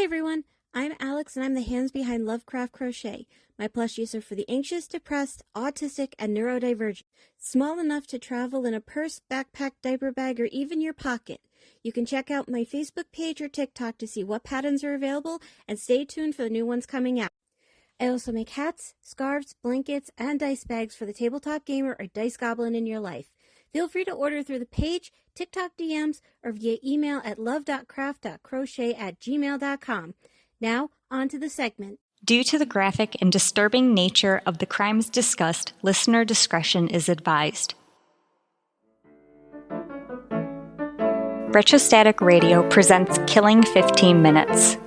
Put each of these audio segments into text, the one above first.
everyone, I'm Alex and I'm the hands behind Lovecraft Crochet. My plushies are for the anxious, depressed, autistic, and neurodivergent. Small enough to travel in a purse, backpack, diaper bag, or even your pocket. You can check out my Facebook page or TikTok to see what patterns are available and stay tuned for the new ones coming out. I also make hats, scarves, blankets, and dice bags for the tabletop gamer or dice goblin in your life. Feel free to order through the page, TikTok DMs, or via email at love.craft.crochet@gmail.com. Now, on to the segment. Due to the graphic and disturbing nature of the crimes discussed, listener discretion is advised. Retrostatic Radio presents Killing 15 Minutes.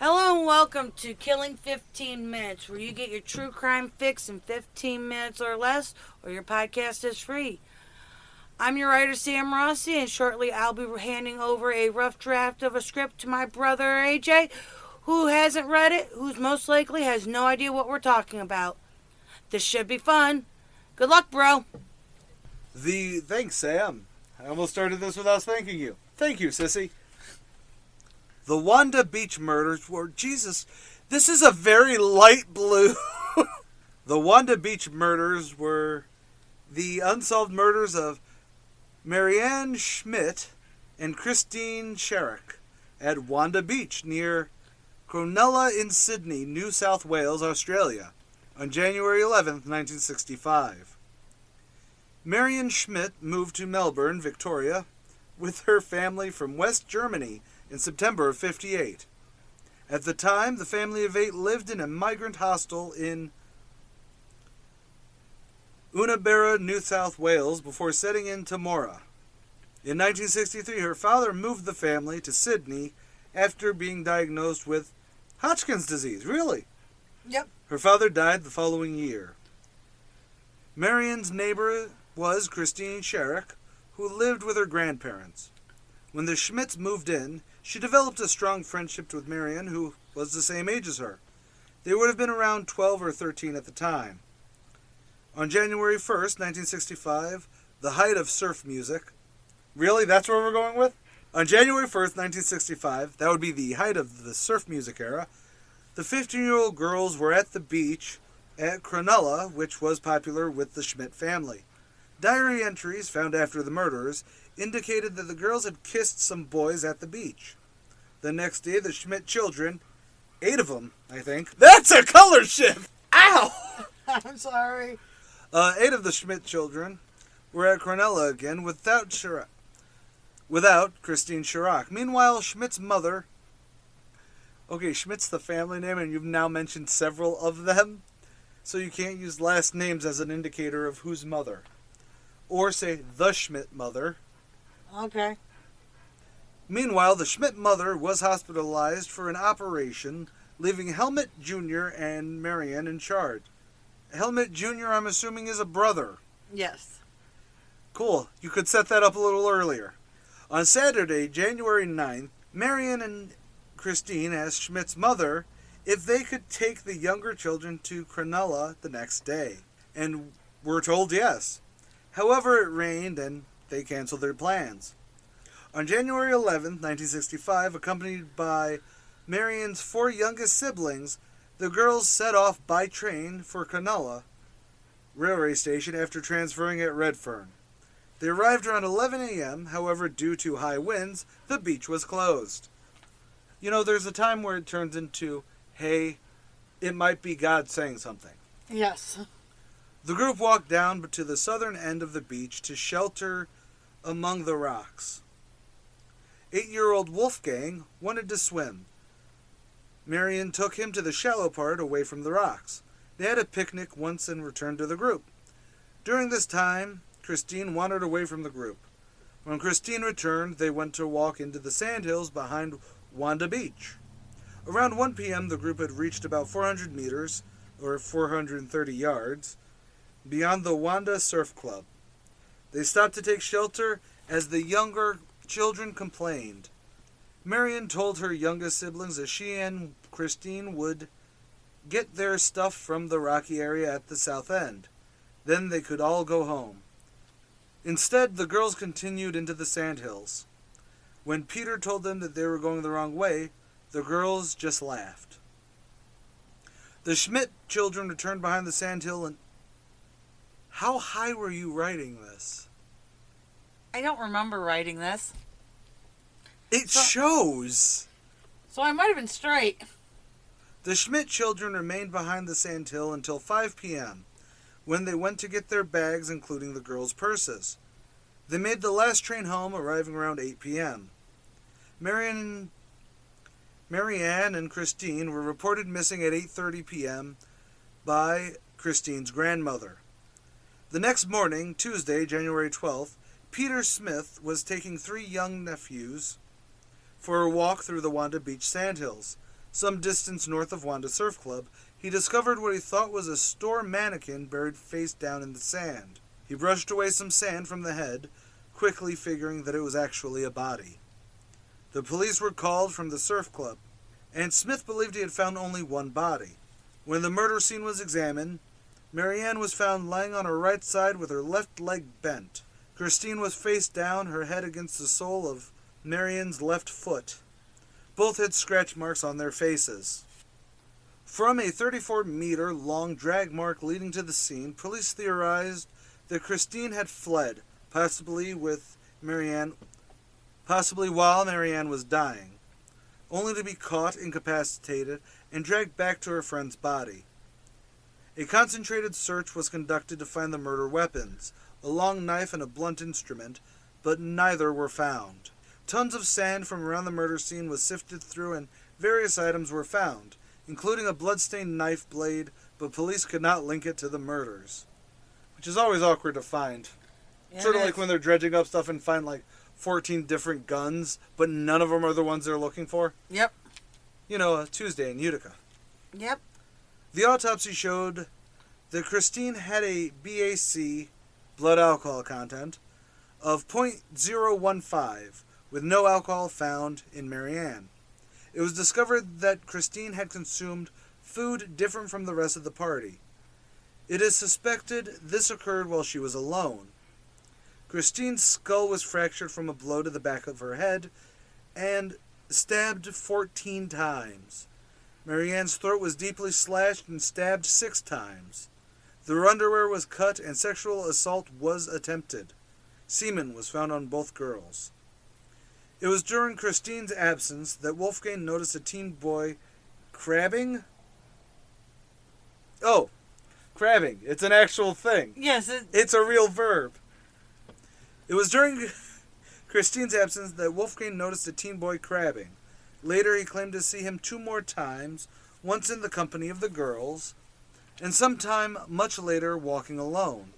Hello and welcome to Killing 15 Minutes, where you get your true crime fix in 15 minutes or less, or your podcast is free. I'm your writer, Sam Rossi, and shortly I'll be handing over a rough draft of a script to my brother, AJ, who hasn't read it, who's most likely has no idea what we're talking about. This should be fun. Good luck, bro. Thanks, Sam. I almost started this without thanking you. Thank you, sissy. The Wanda Beach Murders were... Jesus, this is a very light blue. The Wanda Beach Murders were the unsolved murders of Marianne Schmidt and Christine Scherrick at Wanda Beach near Cronulla in Sydney, New South Wales, Australia, on January 11th, 1965. Marianne Schmidt moved to Melbourne, Victoria, with her family from West Germany in September of '58. At the time, the family of 8 lived in a migrant hostel in Unabera, New South Wales, before setting in to Mora. In 1963, her father moved the family to Sydney after being diagnosed with Hodgkin's disease. Really? Yep. Her father died the following year. Marianne's neighbor was Christine Scherrick, who lived with her grandparents. When the Schmidts moved in, she developed a strong friendship with Marianne, who was the same age as her. They would have been around 12 or 13 at the time. On January 1st, 1965, the height of surf music... Really? That's where we're going with? On January 1st, 1965, that would be the height of the surf music era, the 15-year-old girls were at the beach at Cronulla, which was popular with the Schmidt family. Diary entries found after the murders indicated that the girls had kissed some boys at the beach. The next day, the Schmidt children, 8 of them, I think... That's a color shift! Ow! I'm sorry. 8 of the Schmidt children were at Cronulla again without Christine Scherrick. Meanwhile, Schmidt's mother... Okay, Schmidt's the family name, and you've now mentioned several of them, so you can't use last names as an indicator of whose mother. Or say, the Schmidt mother. Okay. Meanwhile, the Schmidt mother was hospitalized for an operation, leaving Helmut Jr. and Marianne in charge. Helmut Jr., I'm assuming, is a brother. Yes. Cool. You could set that up a little earlier. On Saturday, January 9th, Marianne and Christine asked Schmidt's mother if they could take the younger children to Cronulla the next day, and were told yes. However, it rained, and they canceled their plans. On January 11th, 1965, accompanied by Marianne's 4 youngest siblings, the girls set off by train for Cronulla railway station after transferring at Redfern. They arrived around 11 a.m., however, due to high winds, the beach was closed. You know, there's a time where it turns into, hey, it might be God saying something. Yes. The group walked down to the southern end of the beach to shelter among the rocks. 8-year-old Wolfgang wanted to swim. Marianne took him to the shallow part away from the rocks. They had a picnic once and returned to the group. During this time, Christine wandered away from the group. When Christine returned, they went to walk into the sandhills behind Wanda Beach. Around 1 p.m., the group had reached about 400 meters, or 430 yards, beyond the Wanda Surf Club. They stopped to take shelter as the younger children complained. Marianne told her youngest siblings that she and Christine would get their stuff from the rocky area at the south end. Then they could all go home. Instead, the girls continued into the sandhills. When Peter told them that they were going the wrong way, the girls just laughed. The Schmidt children returned behind the sandhill and... How high were you writing this? I don't remember writing this. It shows! So I might have been straight. The Schmidt children remained behind the sandhill until 5 p.m., when they went to get their bags, including the girls' purses. They made the last train home, arriving around 8 p.m. Marianne and Christine were reported missing at 8:30 p.m. by Christine's grandmother. The next morning, Tuesday, January 12th, Peter Smith was taking 3 young nephews for a walk through the Wanda Beach sandhills. Some distance north of Wanda Surf Club, he discovered what he thought was a store mannequin buried face down in the sand. He brushed away some sand from the head, quickly figuring that it was actually a body. The police were called from the surf club, and Smith believed he had found only one body. When the murder scene was examined, Marianne was found lying on her right side with her left leg bent. Christine was face down, her head against the sole of Marianne's left foot. Both had scratch marks on their faces. From a 34-meter-long drag mark leading to the scene, police theorized that Christine had fled, possibly while Marianne was dying, only to be caught, incapacitated, and dragged back to her friend's body. A concentrated search was conducted to find the murder weapons, a long knife and a blunt instrument, but neither were found. Tons of sand from around the murder scene was sifted through and various items were found, including a blood-stained knife blade, but police could not link it to the murders. Which is always awkward to find. Yeah, sort of like when they're dredging up stuff and find 14 different guns, but none of them are the ones they're looking for. Yep. Tuesday in Utica. Yep. The autopsy showed that Christine had a BAC, blood alcohol content, of 0.015, with no alcohol found in Marianne. It was discovered that Christine had consumed food different from the rest of the party. It is suspected this occurred while she was alone. Christine's skull was fractured from a blow to the back of her head and stabbed 14 times. Marianne's throat was deeply slashed and stabbed 6 times. Their underwear was cut and sexual assault was attempted. Semen was found on both girls. It was during Christine's absence that Wolfgang noticed a teen boy crabbing. Oh, crabbing. It's an actual thing. Yes. It's a real verb. It was during Christine's absence that Wolfgang noticed a teen boy crabbing. Later, he claimed to see him 2 more times, once in the company of the girls, and sometime much later walking alone.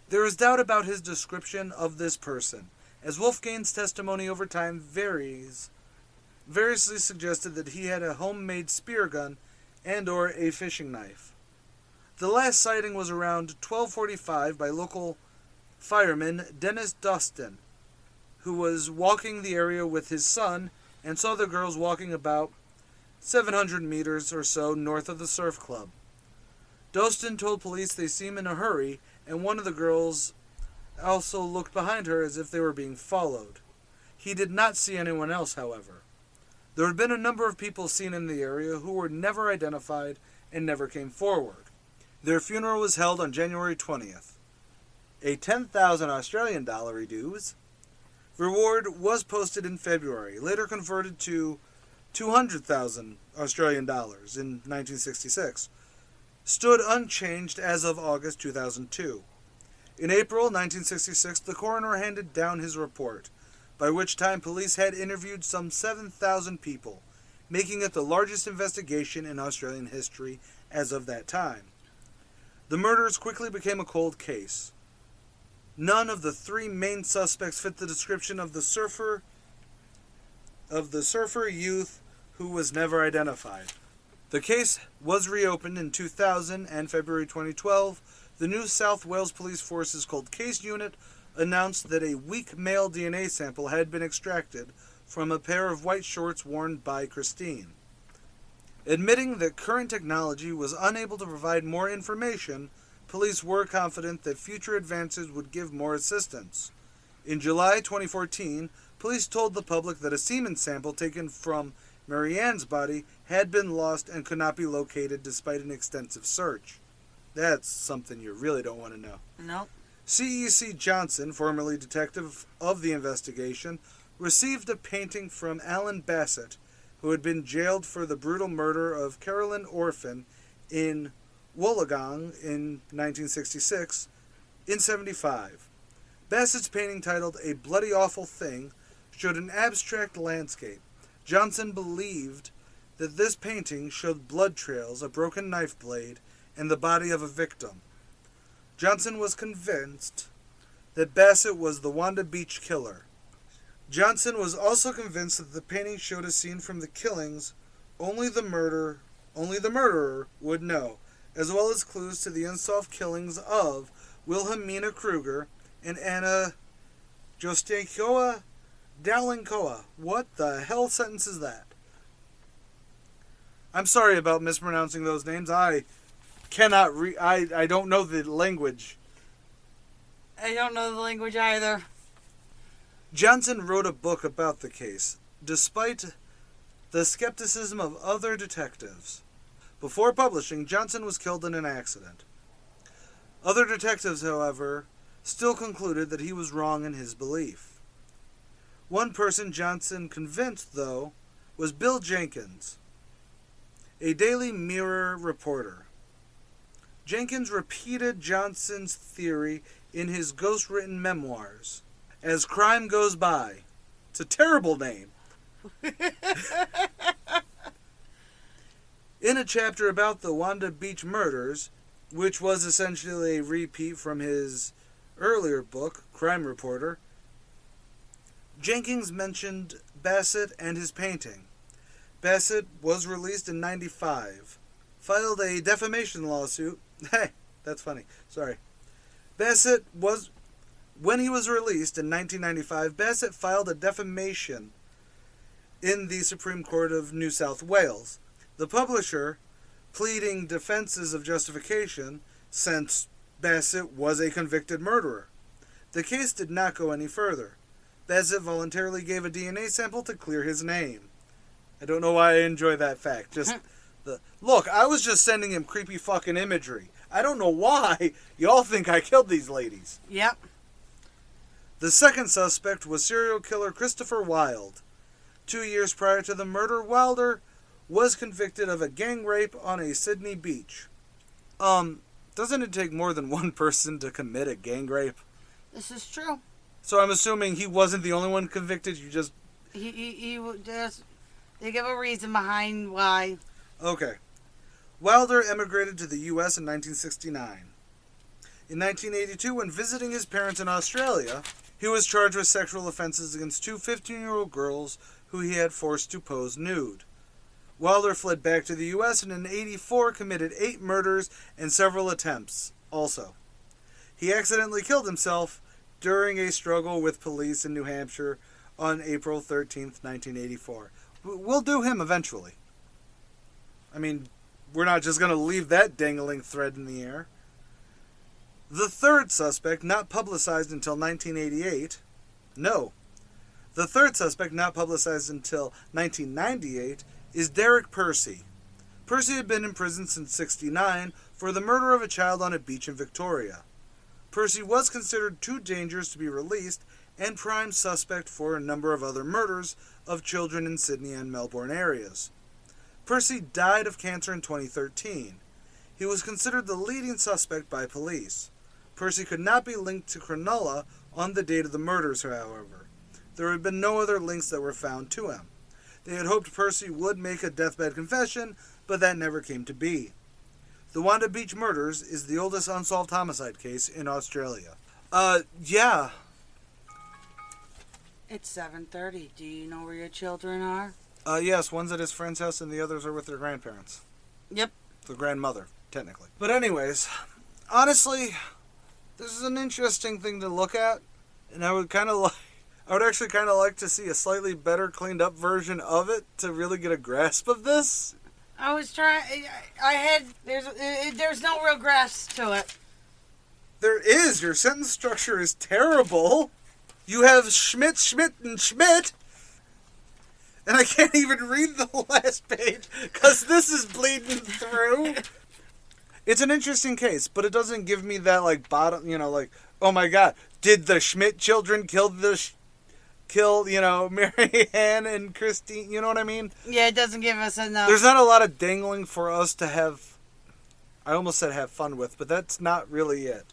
There is doubt about his description of this person, as Wolfgang's testimony over time variously suggested that he had a homemade spear gun and or a fishing knife. The last sighting was around 12:45 by local fireman Dennis Dustin, who was walking the area with his son and saw the girls walking about 700 meters or so north of the surf club. Dostin told police they seemed in a hurry, and one of the girls also looked behind her as if they were being followed. He did not see anyone else, however. There had been a number of people seen in the area who were never identified and never came forward. Their funeral was held on January 20th. A 10,000 Australian dollar dues reward was posted in February, later converted to 200,000 Australian dollars in 1966. Stood unchanged as of August 2002. In April 1966, the coroner handed down his report, by which time police had interviewed some 7,000 people, making it the largest investigation in Australian history as of that time. The murders quickly became a cold case. None of the 3 main suspects fit the description of the surfer youth who was never identified. The case was reopened in 2000, and February 2012, the New South Wales Police Force's Cold Case Unit announced that a weak male DNA sample had been extracted from a pair of white shorts worn by Christine. Admitting that current technology was unable to provide more information, police were confident that future advances would give more assistance. In July 2014, police told the public that a semen sample taken from Marianne's body had been lost and could not be located despite an extensive search. That's something you really don't want to know. Nope. C.E.C. Johnson, formerly detective of the investigation, received a painting from Alan Bassett, who had been jailed for the brutal murder of Carolyn Orphan in Wollongong in 1966, in 75. Bassett's painting, titled A Bloody Awful Thing, showed an abstract landscape. Johnson believed that this painting showed blood trails, a broken knife blade, and the body of a victim. Johnson was convinced that Bassett was the Wanda Beach killer. Johnson was also convinced that the painting showed a scene from the killings only the murderer would know, as well as clues to the unsolved killings of Wilhelmina Kruger and Anna Jostakoa Dalinkoa. What the hell sentence is that? I'm sorry about mispronouncing those names. I cannot I don't know the language. I don't know the language either. Johnson wrote a book about the case, despite the skepticism of other detectives. Before publishing, Johnson was killed in an accident. Other detectives, however, still concluded that he was wrong in his belief. One person Johnson convinced, though, was Bill Jenkins, a Daily Mirror reporter. Jenkins repeated Johnson's theory in his ghost-written memoirs, As Crime Goes By. It's a terrible name. In a chapter about the Wanda Beach Murders, which was essentially a repeat from his earlier book, Crime Reporter, Jenkins mentioned Bassett and his painting. Bassett was released in 1995, filed a defamation lawsuit. Hey, that's funny. Sorry. When he was released in 1995, Bassett filed a defamation in the Supreme Court of New South Wales. The publisher, pleading defenses of justification, since Bassett was a convicted murderer. The case did not go any further. Bassett voluntarily gave a DNA sample to clear his name. I don't know why I enjoy that fact. Look, I was just sending him creepy fucking imagery. I don't know why y'all think I killed these ladies. Yep. The second suspect was serial killer Christopher Wilde. 2 years prior to the murder, Wilder was convicted of a gang rape on a Sydney beach. Doesn't it take more than one person to commit a gang rape? This is true. So I'm assuming he wasn't the only one convicted, you just... He just... They give a reason behind why. Okay. Wilder emigrated to the U.S. in 1969. In 1982, when visiting his parents in Australia, he was charged with sexual offenses against two 15-year-old girls who he had forced to pose nude. Wilder fled back to the U.S. and in 1984 committed 8 murders and several attempts also. He accidentally killed himself during a struggle with police in New Hampshire on April 13th, 1984. We'll do him eventually. I mean, we're not just going to leave that dangling thread in the air. The third suspect, not publicized until 1988... No. The third suspect, not publicized until 1998, is Derek Percy. Percy had been in prison since 1969 for the murder of a child on a beach in Victoria. Percy was considered too dangerous to be released and prime suspect for a number of other murders of children in Sydney and Melbourne areas. Percy died of cancer in 2013. He was considered the leading suspect by police. Percy could not be linked to Cronulla on the date of the murders, however. There had been no other links that were found to him. They had hoped Percy would make a deathbed confession, but that never came to be. The Wanda Beach Murders is the oldest unsolved homicide case in Australia. Yeah. It's 7:30. Do you know where your children are? Yes, one's at his friend's house and the others are with their grandparents. Yep. The grandmother, technically. But anyways, honestly, this is an interesting thing to look at, and I would actually kind of like to see a slightly better cleaned up version of it to really get a grasp of this. I was trying. There's no real grasp to it. There is. Your sentence structure is terrible. You have Schmidt, and Schmidt. And I can't even read the last page because this is bleeding through. It's an interesting case, but it doesn't give me that, like, bottom, like, oh my God, did the Schmidt children kill, Mary Ann and Christine? You know what I mean? Yeah, it doesn't give us enough. There's not a lot of dangling for us to have, I almost said have fun with, but that's not really it.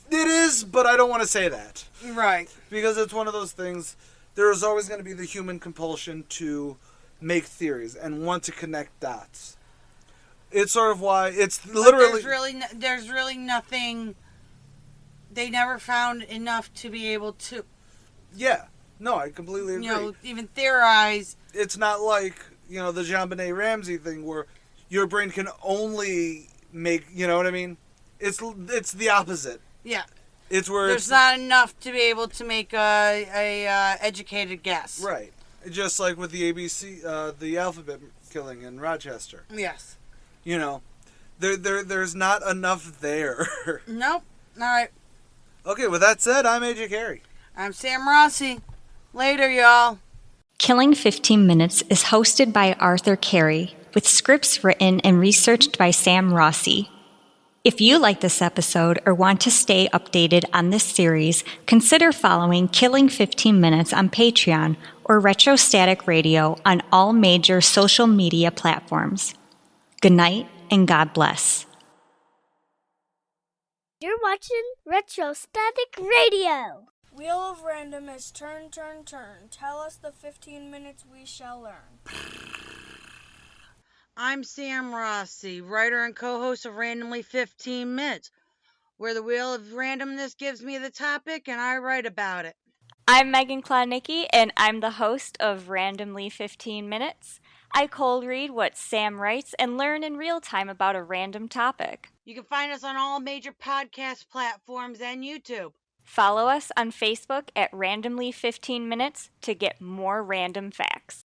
It is, but I don't want to say that. Right. Because it's one of those things, there is always going to be the human compulsion to make theories and want to connect dots. It's sort of why it's literally... There's really nothing... They never found enough to be able to... Yeah. No, I completely agree. Even theorize. It's not like, the JonBenet Ramsey thing where your brain can only make... You know what I mean? It's the opposite. Yeah. It's where there's not enough to be able to make a educated guess. Right. Just like with the ABC, the alphabet killing in Rochester. Yes. There's not enough there. Nope. All right. Okay, with that said, I'm AJ Carey. I'm Sam Rossi. Later, y'all. Killing 15 Minutes is hosted by Arthur Carey, with scripts written and researched by Sam Rossi. If you like this episode or want to stay updated on this series, consider following Killing 15 Minutes on Patreon or Retrostatic Radio on all major social media platforms. Good night and God bless. You're watching Retrostatic Radio. Wheel of Random is turn, turn, turn. Tell us the 15 minutes we shall learn. I'm Sam Rossi, writer and co-host of Randomly 15 Minutes, where the Wheel of Randomness gives me the topic and I write about it. I'm Megan Klodnicki, and I'm the host of Randomly 15 Minutes. I cold read what Sam writes and learn in real time about a random topic. You can find us on all major podcast platforms and YouTube. Follow us on Facebook at Randomly 15 Minutes to get more random facts.